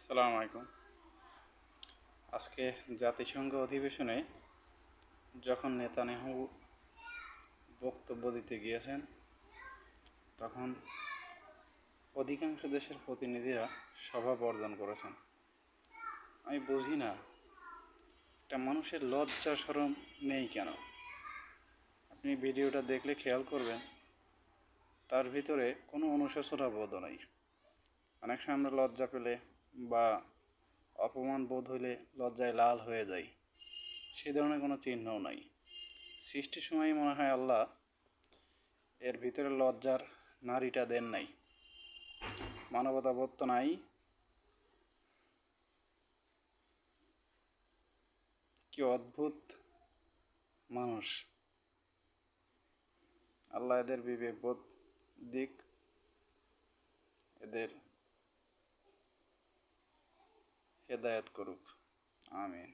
আসসালামু আলাইকুম। আজকে জাতিসংঘ অধিবেশনে যখন নেতানিয়াহু বক্তব্য দিতে গিয়েছেন, তখন অধিকাংশ দেশের প্রতিনিধিরা সভা বর্জন করেছেন। আমি বুঝি না, একটা মানুষের লজ্জা শরম নেই কেন? আপনি ভিডিওটা দেখলে খেয়াল করবেন, তার ভিতরে কোনো অনুশোচনা বোধও নেই। অনেক সময় আমরা লজ্জা পেলে বা অপমান বোধ হইলে লজ্জায় লাল হয়ে যায়, সেই ধরনের কোনো চিহ্নও নাই। সৃষ্টির সময়ই মনে হয় আল্লাহ এর ভিতরে লজ্জার নারীটা দেন নাই। মানবতা বোধ তো নাই। কি অদ্ভুত মানুষ! আল্লাহ এদের বিবেক বোধ দিক, এদের হেদায়েত করুক। আমিন।